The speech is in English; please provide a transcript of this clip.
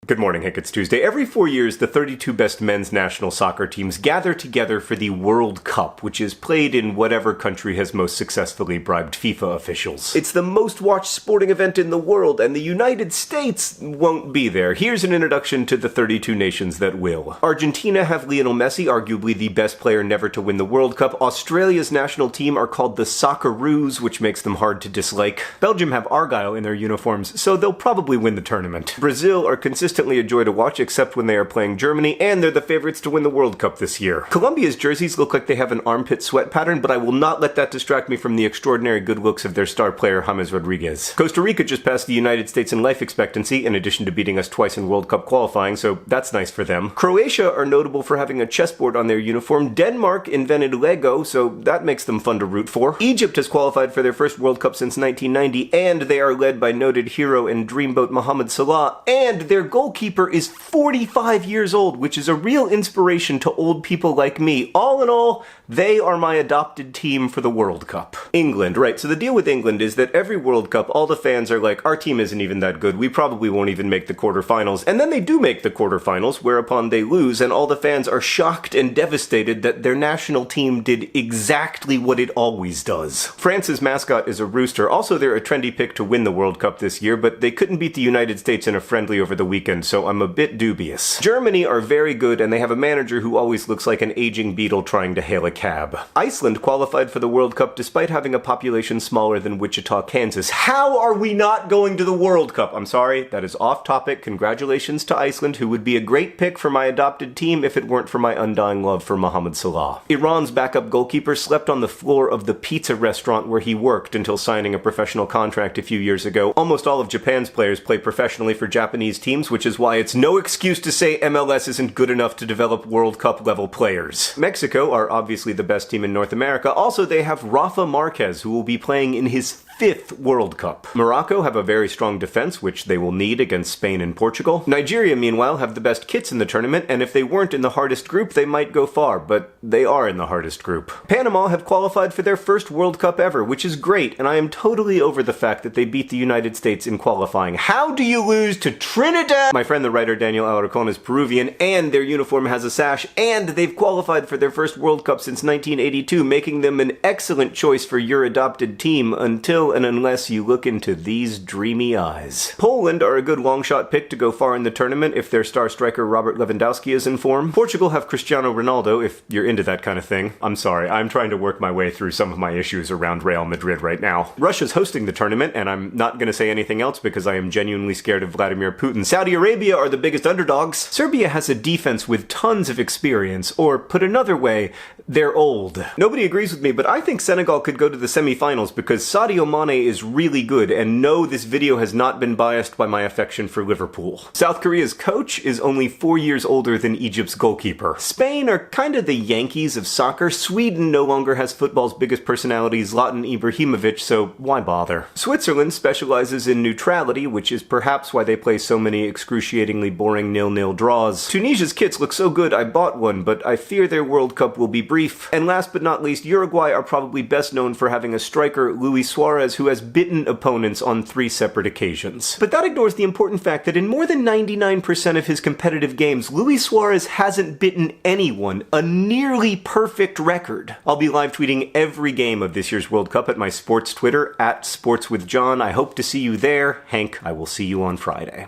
Good morning, Hank. It's Tuesday. Every 4 years, the 32 best men's national soccer teams gather together for the World Cup, which is played in whatever country has most successfully bribed FIFA officials. It's the most watched sporting event in the world, and the United States won't be there. Here's an introduction to the 32 nations that will. Argentina have Lionel Messi, arguably the best player never to win the World Cup. Australia's national team are called the Socceroos, which makes them hard to dislike. Belgium have Argyle in their uniforms, so they'll probably win the tournament. Brazil are consistently a joy to watch, except when they are playing Germany, and they're the favorites to win the World Cup this year. Colombia's jerseys look like they have an armpit sweat pattern, but I will not let that distract me from the extraordinary good looks of their star player, James Rodriguez. Costa Rica just passed the United States in life expectancy, in addition to beating us twice in World Cup qualifying, so that's nice for them. Croatia are notable for having a chessboard on their uniform. Denmark invented Lego, so that makes them fun to root for. Egypt has qualified for their first World Cup since 1990, and they are led by noted hero and dreamboat Mohamed Salah, and their goalkeeper is 45 years old, which is a real inspiration to old people like me. All in all, they are my adopted team for the World Cup. England, right, so the deal with England is that every World Cup, all the fans are like, our team isn't even that good, we probably won't even make the quarterfinals, and then they do make the quarterfinals, whereupon they lose, and all the fans are shocked and devastated that their national team did exactly what it always does. France's mascot is a rooster. Also, they're a trendy pick to win the World Cup this year, but they couldn't beat the United States in a friendly over the weekend, so I'm a bit dubious. Germany are very good, and they have a manager who always looks like an aging beetle trying to hail a cab. Iceland qualified for the World Cup despite having a population smaller than Wichita, Kansas. How are we not going to the World Cup? I'm sorry, that is off topic. Congratulations to Iceland, who would be a great pick for my adopted team if it weren't for my undying love for Mohamed Salah. Iran's backup goalkeeper slept on the floor of the pizza restaurant where he worked until signing a professional contract a few years ago. Almost all of Japan's players play professionally for Japanese teams, which is why it's no excuse to say MLS isn't good enough to develop World Cup level players. Mexico are obviously the best team in North America. Also, they have Rafa Marquez, who will be playing in his 5th World Cup. Morocco have a very strong defense, which they will need against Spain and Portugal. Nigeria, meanwhile, have the best kits in the tournament, and if they weren't in the hardest group, they might go far, but they are in the hardest group. Panama have qualified for their first World Cup ever, which is great, and I am totally over the fact that they beat the United States in qualifying. How do you lose to Trinidad? My friend the writer Daniel Alarcon is Peruvian, and their uniform has a sash, and they've qualified for their first World Cup since 1982, making them an excellent choice for your adopted team until and unless you look into these dreamy eyes. Poland are a good long-shot pick to go far in the tournament if their star striker Robert Lewandowski is in form. Portugal have Cristiano Ronaldo, if you're into that kind of thing. I'm sorry, I'm trying to work my way through some of my issues around Real Madrid right now. Russia's hosting the tournament, and I'm not gonna say anything else because I am genuinely scared of Vladimir Putin. Saudi Arabia are the biggest underdogs. Serbia has a defense with tons of experience, or put another way, they're old. Nobody agrees with me, but I think Senegal could go to the semifinals because Sadio Mane is really good, and no, this video has not been biased by my affection for Liverpool. South Korea's coach is only 4 years older than Egypt's goalkeeper. Spain are kind of the Yankees of soccer. Sweden no longer has football's biggest personality, Zlatan Ibrahimovic, so why bother? Switzerland specializes in neutrality, which is perhaps why they play so many excruciatingly boring 0-0 draws. Tunisia's kits look so good I bought one, but I fear their World Cup will be brief. And last but not least, Uruguay are probably best known for having a striker, Luis Suarez, who has bitten opponents on 3 separate occasions. But that ignores the important fact that in more than 99% of his competitive games, Luis Suarez hasn't bitten anyone, a nearly perfect record. I'll be live tweeting every game of this year's World Cup at my sports Twitter, @SportsWithJohn. I hope to see you there. Hank, I will see you on Friday.